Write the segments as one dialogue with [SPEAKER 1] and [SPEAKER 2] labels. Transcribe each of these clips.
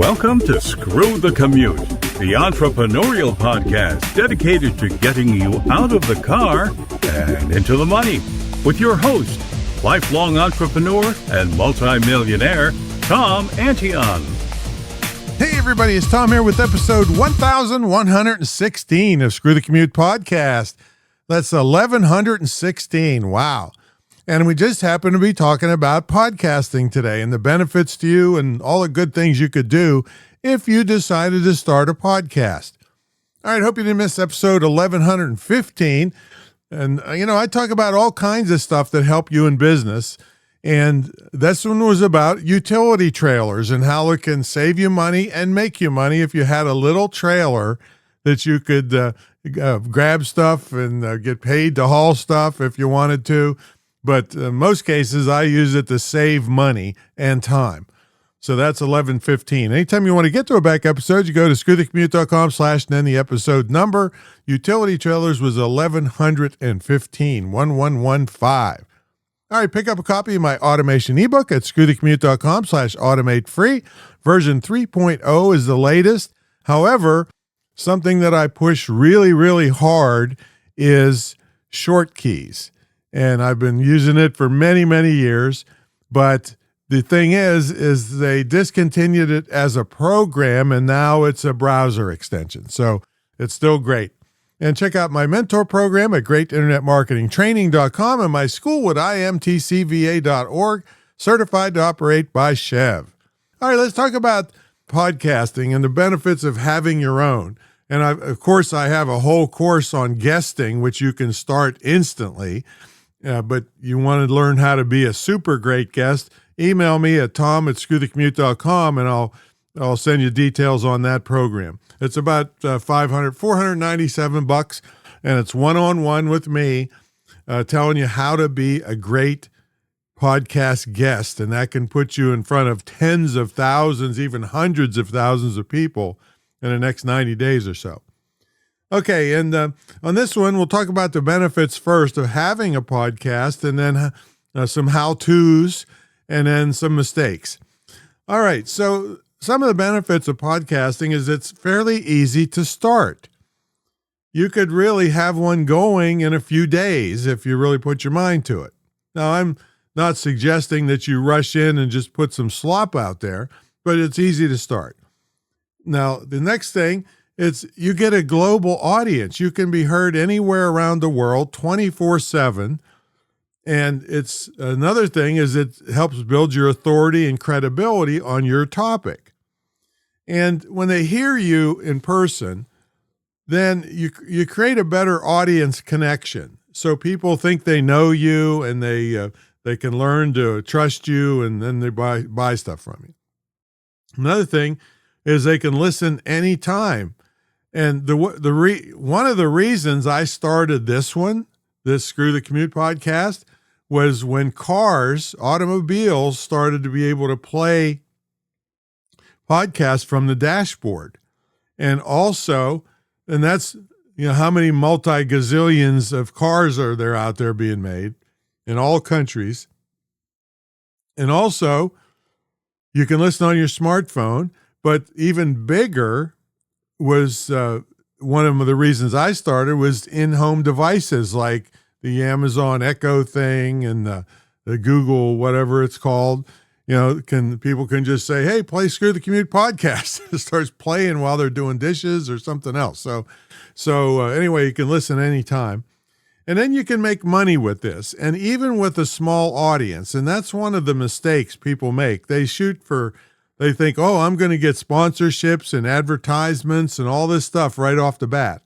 [SPEAKER 1] Welcome to Screw the Commute, the entrepreneurial podcast dedicated to getting you out of the car and into the money. With your host, lifelong entrepreneur and multimillionaire, Tom Antion.
[SPEAKER 2] Hey everybody, it's Tom here with episode 1116 of Screw the Commute podcast. That's 1116. Wow. And we just happen to be talking about podcasting today and the benefits to you and all the good things you could do if you decided to start a podcast. All right, hope you didn't miss episode 1115. And, I talk about all kinds of stuff that help you in business. And this one was about utility trailers and how it can save you money and make you money if you had a little trailer that you could grab stuff and get paid to haul stuff if you wanted to. But in most cases, I use it to save money and time. So that's 1115. Anytime you want to get to a back episode, you go to screwthecommute.com/ and then the episode number. Utility trailers was 1115, 1115. All right, pick up a copy of my automation ebook at screwthecommute.com/ automate free. Version 3.0 is the latest. However, something that I push really, really hard is short keys. And I've been using it for many, many years. But the thing is they discontinued it as a program, and now it's a browser extension. So it's still great. And check out my mentor program at greatinternetmarketingtraining.com and my school at imtcva.org, certified to operate by Chev. All right, let's talk about podcasting and the benefits of having your own. And of course, I have a whole course on guesting, which you can start instantly. But you want to learn how to be a super great guest, email me at tom@screwthecommute.com and I'll send you details on that program. It's about $497, and it's one-on-one with me, telling you how to be a great podcast guest. And that can put you in front of tens of thousands, even hundreds of thousands of people in the next 90 days or so. Okay, and on this one, we'll talk about the benefits first of having a podcast, and then some how-tos, and then some mistakes. All right, so some of the benefits of podcasting is it's fairly easy to start. You could really have one going in a few days if you really put your mind to it. Now, I'm not suggesting that you rush in and just put some slop out there, but it's easy to start. Now, the next thing, you get a global audience. You can be heard anywhere around the world 24/7. And it's another thing is it helps build your authority and credibility on your topic. And when they hear you in person, then you create a better audience connection. So people think they know you and they can learn to trust you, and then they buy stuff from you. Another thing is they can listen anytime. And one of the reasons I started this Screw the Commute podcast, was when automobiles started to be able to play podcasts from the dashboard. And also, and that's, how many multi-gazillions of cars are there out there being made in all countries. And also, you can listen on your smartphone, but even bigger was one of the reasons I started was in-home devices like the Amazon Echo thing and the Google, whatever it's called. People can just say, hey, play Screw the Commute podcast. It starts playing while they're doing dishes or something else. So anyway, you can listen anytime. And then you can make money with this. And even with a small audience, and that's one of the mistakes people make. They think, oh, I'm going to get sponsorships and advertisements and all this stuff right off the bat.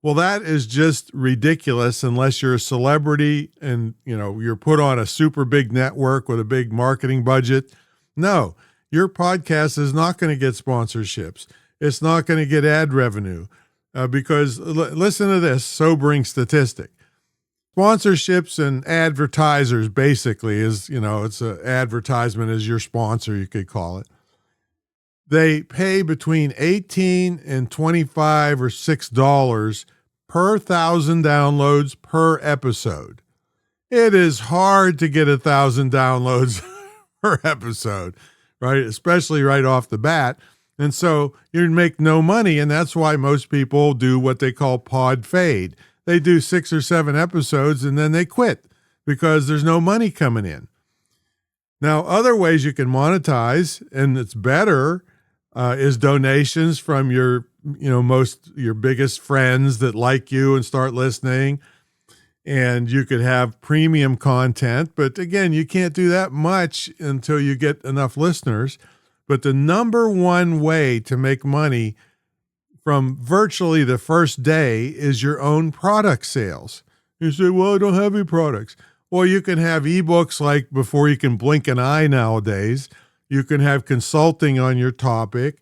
[SPEAKER 2] Well, that is just ridiculous unless you're a celebrity and, you're put on a super big network with a big marketing budget. No, your podcast is not going to get sponsorships. It's not going to get ad revenue because listen to this sobering statistic. Sponsorships and advertisers basically is, it's an advertisement as your sponsor, you could call it. They pay between $18 and $25 or $6 per 1,000 downloads per episode. It is hard to get 1,000 downloads per episode, right? Especially right off the bat. And so you make no money. And that's why most people do what they call pod fade. They do 6 or 7 episodes and then they quit because there's no money coming in. Now, other ways you can monetize, and it's better, is donations from your biggest friends that like you and start listening. And you could have premium content, but again, you can't do that much until you get enough listeners. But the number one way to make money from virtually the first day is your own product sales. You say, well, I don't have any products. Well, you can have ebooks like before you can blink an eye nowadays. You can have consulting on your topic.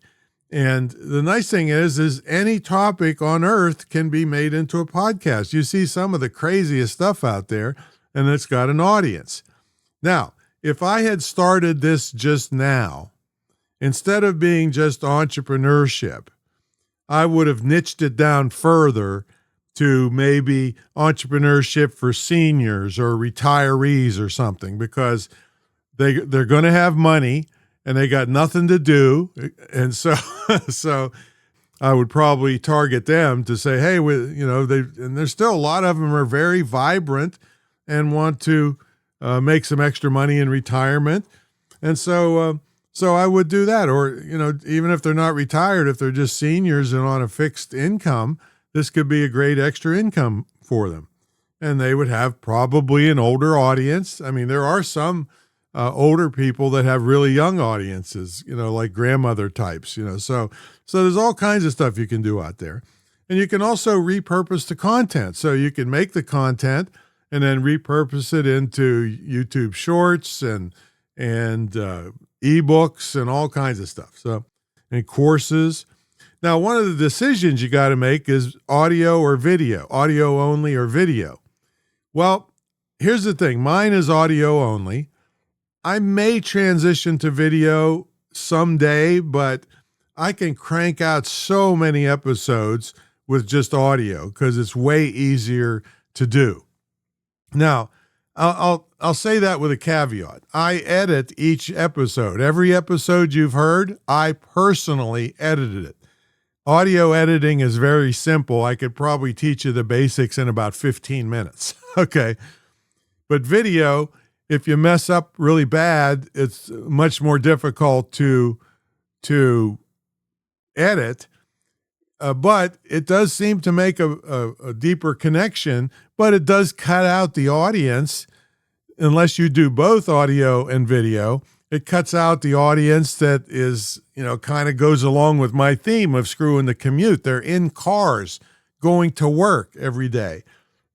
[SPEAKER 2] And the nice thing is any topic on earth can be made into a podcast. You see some of the craziest stuff out there, and it's got an audience. Now, if I had started this just now, instead of being just entrepreneurship, I would have niched it down further to maybe entrepreneurship for seniors or retirees or something, because they're going to have money and they got nothing to do. And so I would probably target them to say, hey, and there's still a lot of them are very vibrant and want to make some extra money in retirement. And so I would do that. Or, even if they're not retired, if they're just seniors and on a fixed income, this could be a great extra income for them. And they would have probably an older audience. I mean, there are some older people that have really young audiences, like grandmother types, so there's all kinds of stuff you can do out there. And you can also repurpose the content. So you can make the content and then repurpose it into YouTube shorts and ebooks and all kinds of stuff. So, and courses. Now, one of the decisions you got to make is audio or video, audio only or video. Well, here's the thing. Mine is audio only. I may transition to video someday, but I can crank out so many episodes with just audio because it's way easier to do. Now, I'll say that with a caveat. I edit each episode. Every episode you've heard, I personally edited it. Audio editing is very simple. I could probably teach you the basics in about 15 minutes. Okay. But video, if you mess up really bad, it's much more difficult to edit. But it does seem to make a deeper connection, but it does cut out the audience unless you do both audio and video. It cuts out the audience that is, kind of goes along with my theme of screwing the commute. They're in cars going to work every day.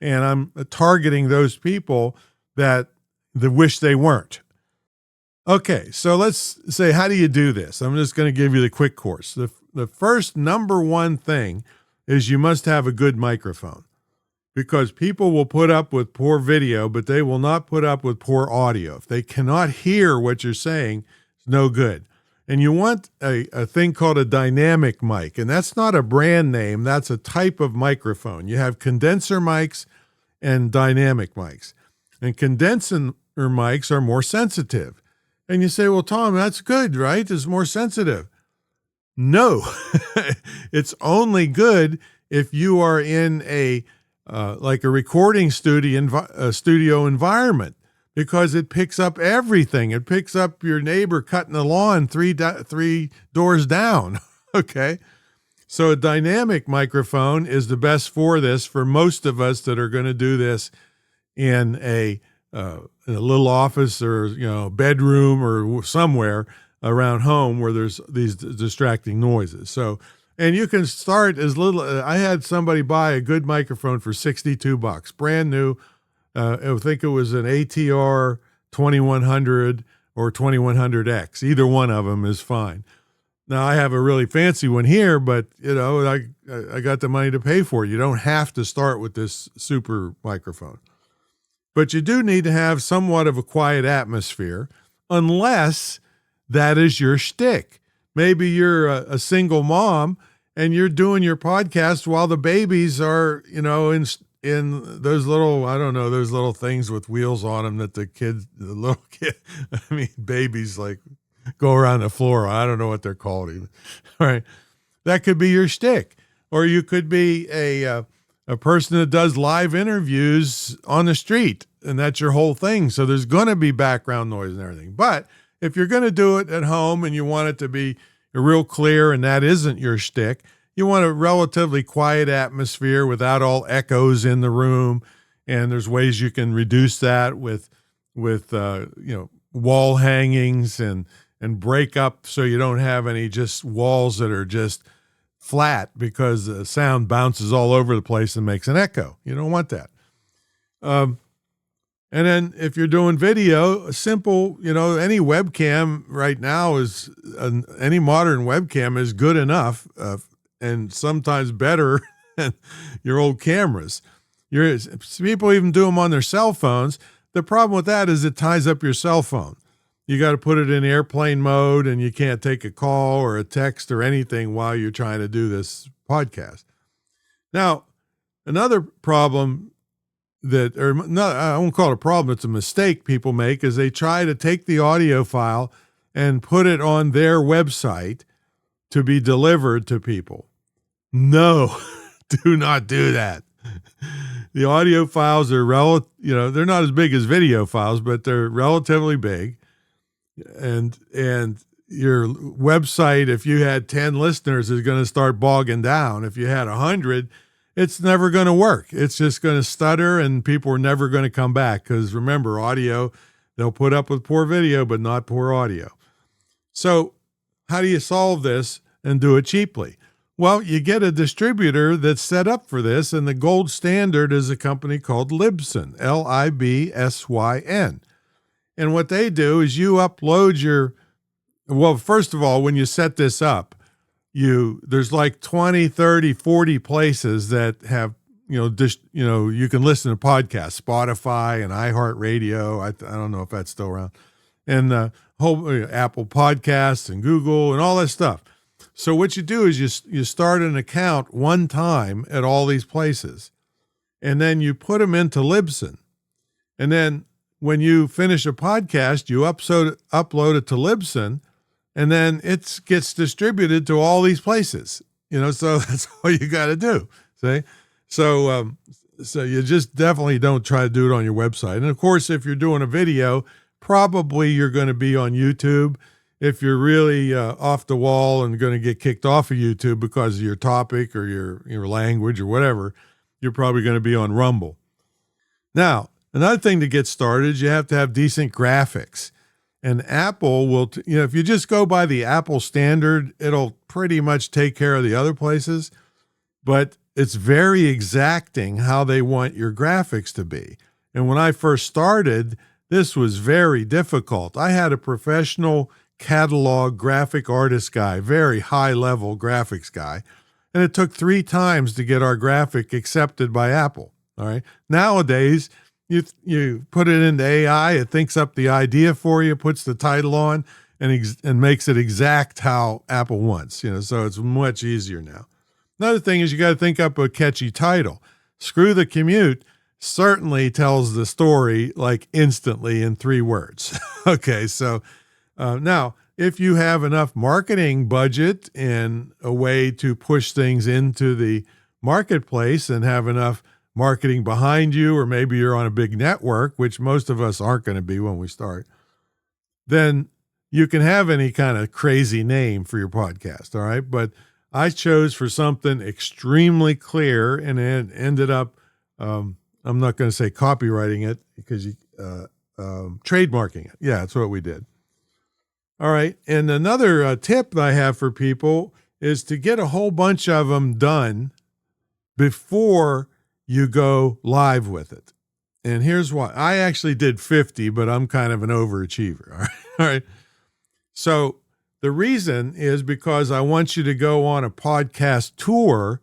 [SPEAKER 2] And I'm targeting those people that wish they weren't. Okay, so let's say, how do you do this? I'm just going to give you the quick course. The first number one thing is you must have a good microphone, because people will put up with poor video, but they will not put up with poor audio. If they cannot hear what you're saying, it's no good. And you want a thing called a dynamic mic, and that's not a brand name. That's a type of microphone. You have condenser mics and dynamic mics. And condenser mics are more sensitive. And you say, well, Tom, that's good, right? It's more sensitive. No, it's only good if you are in like a recording studio environment, because it picks up everything. It picks up your neighbor cutting the lawn three doors down. Okay. So a dynamic microphone is the best for this, for most of us that are going to do this in a little office or, bedroom or somewhere around home where there's these distracting noises. So, and you can start as little. I had somebody buy a good microphone for $62, brand new. I think it was an ATR 2100 or 2100X. Either one of them is fine. Now I have a really fancy one here, but I got the money to pay for it. You don't have to start with this super microphone, but you do need to have somewhat of a quiet atmosphere, unless that is your shtick. Maybe you're a single mom and you're doing your podcast while the babies are, in those little, those little things with wheels on them that babies like go around the floor. I don't know what they're called even. All right. That could be your shtick. Or you could be a person that does live interviews on the street, and that's your whole thing. So there's going to be background noise and everything. But if you're going to do it at home and you want it to be real clear and that isn't your shtick, you want a relatively quiet atmosphere without all echoes in the room. And there's ways you can reduce that with wall hangings and break up so you don't have any just walls that are just flat because the sound bounces all over the place and makes an echo. You don't want that. And then if you're doing video, a simple, any webcam right now any modern webcam is good enough and sometimes better than your old cameras. People even do them on their cell phones. The problem with that is it ties up your cell phone. You got to put it in airplane mode and you can't take a call or a text or anything while you're trying to do this podcast. Now, another problem I won't call it a problem, it's a mistake people make, is they try to take the audio file and put it on their website to be delivered to people. No, do not do that. The audio files are they're not as big as video files, but they're relatively big. And your website, if you had 10 listeners, is going to start bogging down. If you had 100, it's never going to work. It's just going to stutter and people are never going to come back. Because remember, audio, they'll put up with poor video, but not poor audio. So how do you solve this and do it cheaply? Well, you get a distributor that's set up for this, and the gold standard is a company called Libsyn, Libsyn. And what they do is you upload first of all, when you set this up, there's like 20, 30, 40 places that have, you can listen to podcasts, Spotify and iHeartRadio. I don't know if that's still around, and Apple Podcasts and Google and all that stuff. So what you do is you start an account one time at all these places, and then you put them into Libsyn. And then when you finish a podcast, you upload it to Libsyn, and then it gets distributed to all these places. So that's all you got to do. See? So you just definitely don't try to do it on your website. And of course, if you're doing a video, probably you're going to be on YouTube. If you're really off the wall and going to get kicked off of YouTube because of your topic or your language or whatever, you're probably going to be on Rumble. Now, another thing to get started is you have to have decent graphics. And Apple will, if you just go by the Apple standard, it'll pretty much take care of the other places. But it's very exacting how they want your graphics to be. And when I first started, this was very difficult. I had a professional catalog graphic artist guy, very high-level graphics guy, and it took 3 times to get our graphic accepted by Apple. All right. Nowadays, you put it into AI, it thinks up the idea for you, puts the title on, and makes it exact how Apple wants. So it's much easier now. Another thing is you got to think up a catchy title. Screw the Commute certainly tells the story like instantly in 3 words. Okay, so now if you have enough marketing budget and a way to push things into the marketplace and have enough marketing behind you, or maybe you're on a big network, which most of us aren't going to be when we start, then you can have any kind of crazy name for your podcast. All right. But I chose for something extremely clear, and it ended up, I'm not going to say copywriting it because trademarking it. Yeah, that's what we did. All right. And another tip that I have for people is to get a whole bunch of them done before you go live with it. And here's why. I actually did 50, but I'm kind of an overachiever. All right. All right. So the reason is because I want you to go on a podcast tour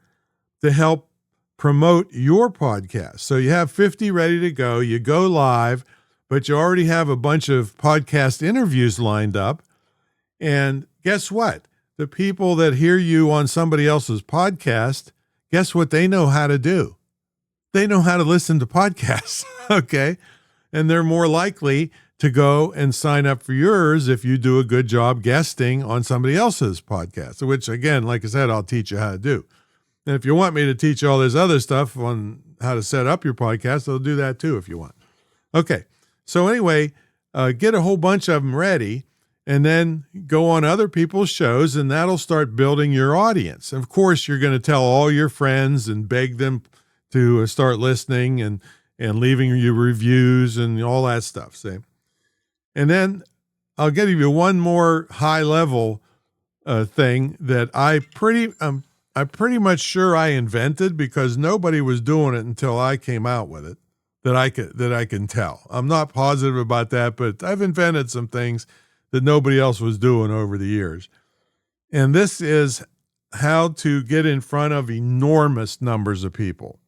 [SPEAKER 2] to help promote your podcast. So you have 50 ready to go. You go live, but you already have a bunch of podcast interviews lined up. And guess what? The people that hear you on somebody else's podcast, guess what they know how to do? They know how to listen to podcasts, okay? And they're more likely to go and sign up for yours if you do a good job guesting on somebody else's podcast, which, again, like I said, I'll teach you how to do. And if you want me to teach you all this other stuff on how to set up your podcast, I'll do that too if you want. Okay, so anyway, get a whole bunch of them ready, and then go on other people's shows, and that'll start building your audience. Of course, you're going to tell all your friends and beg them to start listening and leaving you reviews and all that stuff. See? And then I'll give you one more high-level thing that I'm pretty much sure I invented, because nobody was doing it until I came out with it, that I can tell. I'm not positive about that, but I've invented some things that nobody else was doing over the years. And this is how to get in front of enormous numbers of people.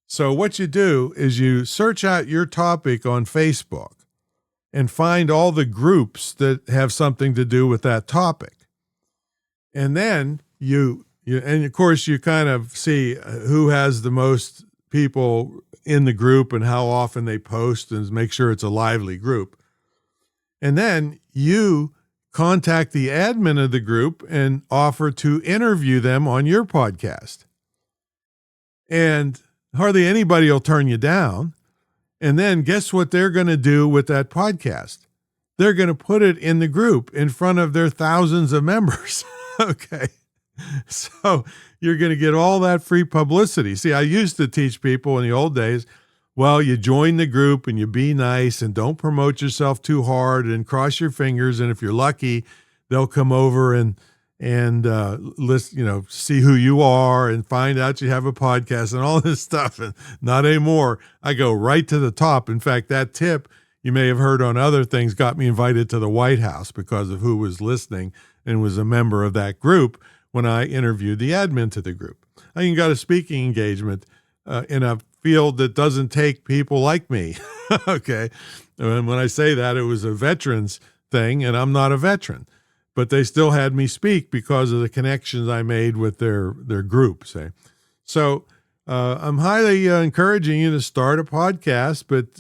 [SPEAKER 2] So what you do is you search out your topic on Facebook and find all the groups that have something to do with that topic. And then and of course you kind of see who has the most people in the group and how often they post, and make sure it's a lively group. And then you contact the admin of the group and offer to interview them on your podcast. And hardly anybody will turn you down. And then guess what they're going to do with that podcast? They're going to put it in the group in front of their thousands of members. Okay. So you're going to get all that free publicity. See, I used to teach people in the old days, well, you join the group and you be nice and don't promote yourself too hard and cross your fingers. And if you're lucky, they'll come over and list, see who you are and find out you have a podcast and all this stuff. And not anymore. I go right to the top. In fact, that tip you may have heard on other things got me invited to the White House because of who was listening and was a member of that group when I interviewed the admin to the group. I even got a speaking engagement in a field that doesn't take people like me. Okay. And when I say that, it was a veterans thing, and I'm not a veteran, but they still had me speak because of the connections I made with their group. Say, so I'm highly encouraging you to start a podcast, but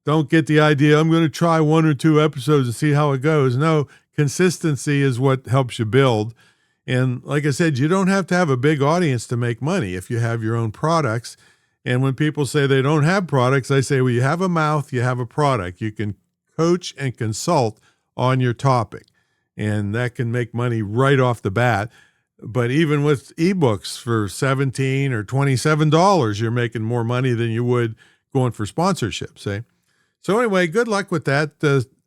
[SPEAKER 2] don't get the idea I'm going to try 1 or 2 episodes and see how it goes. No, consistency is what helps you build. And like I said, you don't have to have a big audience to make money if you have your own products. And when people say they don't have products, I say, well, you have a mouth, you have a product. You can coach and consult on your topic, and that can make money right off the bat. But even with ebooks for $17 or $27, you're making more money than you would going for sponsorship, say. So anyway, good luck with that.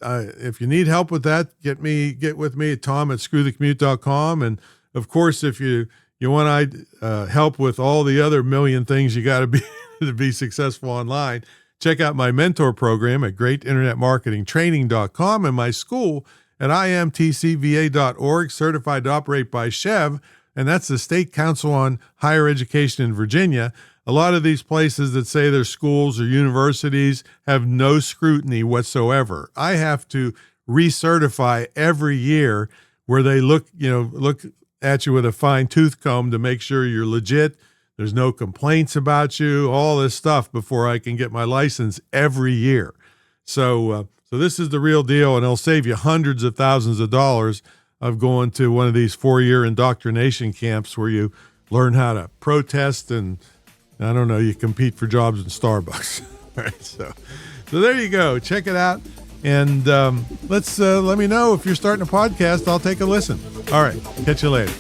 [SPEAKER 2] If you need help with that, get with me at tom@screwthecommute.com. And of course, if you want help with all the other million things you got to be to be successful online, check out my mentor program at greatinternetmarketingtraining.com and my school at imtcva.org, certified to operate by Chev, and that's the State Council on Higher Education in Virginia. A lot of these places that say they're schools or universities have no scrutiny whatsoever. I have to recertify every year where they look at you with a fine tooth comb to make sure you're legit. There's no complaints about you, all this stuff before I can get my license every year. So this is the real deal, and it'll save you hundreds of thousands of dollars of going to one of these 4-year indoctrination camps where you learn how to protest and I don't know, you compete for jobs in Starbucks. All right, so there you go. Check it out. And let me know if you're starting a podcast. I'll take a listen. All right. Catch you later.